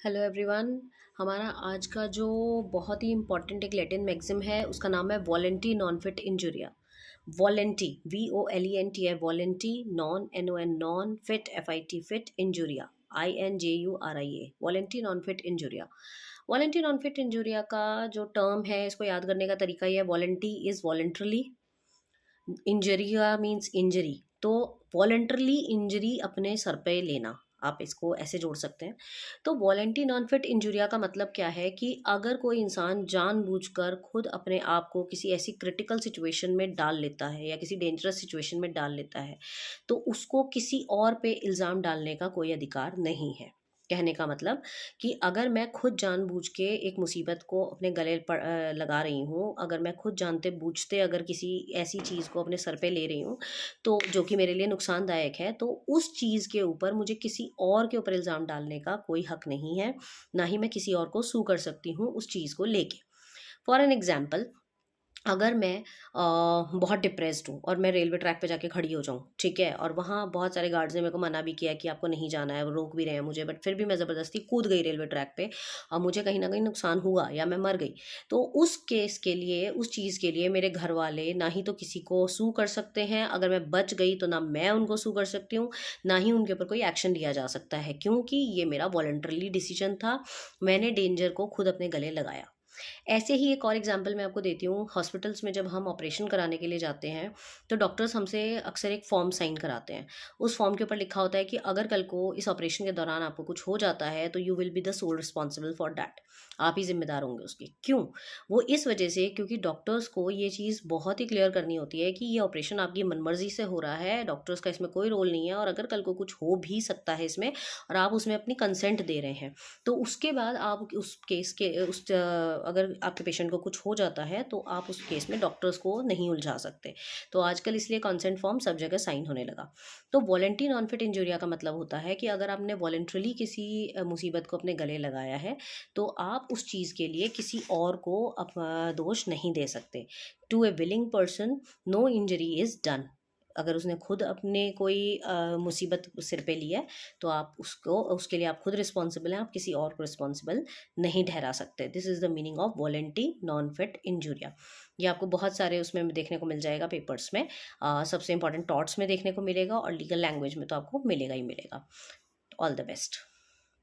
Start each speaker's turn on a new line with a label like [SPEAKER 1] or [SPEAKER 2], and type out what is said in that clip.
[SPEAKER 1] Hello everyone. हमारा आज का जो बहुत ही इम्पॉर्टेंट एक लैटिन मैक्सिम है उसका नाम है volenti non fit injuria. Volenti VOLENT है, volenti non NON non fit FIT fit injuria INJURIA, volenti non fit injuria. Volenti non fit injuria का जो टर्म है इसको याद करने का तरीका ये है, volenti is voluntarily, injuria means injury, तो वॉलेंटरली इंजरी अपने सर पे लेना, आप इसको ऐसे जोड़ सकते हैं। तो वॉलेंटी नॉन फिट इंजुरिया का मतलब क्या है कि अगर कोई इंसान जानबूझकर खुद अपने आप को किसी ऐसी क्रिटिकल सिचुएशन में डाल लेता है या किसी डेंजरस सिचुएशन में डाल लेता है, तो उसको किसी और पे इल्ज़ाम डालने का कोई अधिकार नहीं है। कहने का मतलब कि अगर मैं खुद जानबूझ के एक मुसीबत को अपने गले पर लगा रही हूँ, अगर मैं खुद जानते बूझते अगर किसी ऐसी चीज़ को अपने सर पे ले रही हूँ, तो जो कि मेरे लिए नुकसानदायक है, तो उस चीज़ के ऊपर मुझे किसी और के ऊपर इल्ज़ाम डालने का कोई हक नहीं है, ना ही मैं किसी और को सू कर सकती हूँ उस चीज़ को लेके। फॉर एन एग्जाम्पल, अगर मैं बहुत डिप्रेस्ड हूँ और मैं रेलवे ट्रैक पे जाके खड़ी हो जाऊँ, ठीक है, और वहाँ बहुत सारे गार्ड्स ने मेरे को मना भी किया कि आपको नहीं जाना है, वो रोक भी रहे हैं मुझे, बट फिर भी मैं ज़बरदस्ती कूद गई रेलवे ट्रैक पे और मुझे कहीं ना कहीं नुकसान हुआ या मैं मर गई, तो उस केस के लिए, उस चीज़ के लिए मेरे घर वाले ना ही तो किसी को सू कर सकते हैं, अगर मैं बच गई तो ना मैं उनको सू कर सकती हूँ, ना ही उनके ऊपर कोई एक्शन लिया जा सकता है, क्योंकि ये मेरा वॉलंटरली डिसीजन था, मैंने डेंजर को खुद अपने गले लगाया। ऐसे ही एक और एग्जांपल मैं आपको देती हूँ। हॉस्पिटल्स में जब हम ऑपरेशन कराने के लिए जाते हैं, तो डॉक्टर्स हमसे अक्सर एक फॉर्म साइन कराते हैं। उस फॉर्म के ऊपर लिखा होता है कि अगर कल को इस ऑपरेशन के दौरान आपको कुछ हो जाता है तो you will be the sole responsible for that. आप ही जिम्मेदार होंगे उसके। क्यों? वो इस वजह से क्योंकि डॉक्टर्स को ये चीज़ बहुत ही क्लियर करनी होती है कि ये ऑपरेशन आपकी मनमर्जी से हो रहा है, डॉक्टर्स का इसमें कोई रोल नहीं है, और अगर कल को कुछ हो भी सकता है इसमें और आप उसमें अपनी कंसेंट दे रहे हैं, तो उसके बाद आप उस केस के अगर आपके पेशेंट को कुछ हो जाता है तो आप उस केस में डॉक्टर्स को नहीं उलझा सकते। तो आजकल इसलिए कंसेंट फॉर्म सब जगह साइन होने लगा। तो वॉलेंटी नॉन फिट इंजूरिया का मतलब होता है कि अगर आपने वॉलेंट्रली किसी मुसीबत को अपने गले लगाया है, तो आप उस चीज़ के लिए किसी और को दोष नहीं दे सकते। To a willing person no injury is done. अगर उसने खुद अपने कोई मुसीबत सिर पे ली है, तो आप उसको, उसके लिए आप खुद रिस्पॉन्सिबल हैं, आप किसी और को रिस्पॉन्सिबल नहीं ठहरा सकते। This is the meaning of volenti non fit injuria. ये आपको बहुत सारे उसमें देखने को मिल जाएगा पेपर्स में, सबसे इंपॉर्टेंट टॉट्स में देखने को मिलेगा और लीगल लैंग्वेज में तो आपको मिलेगा ही मिलेगा। All the best.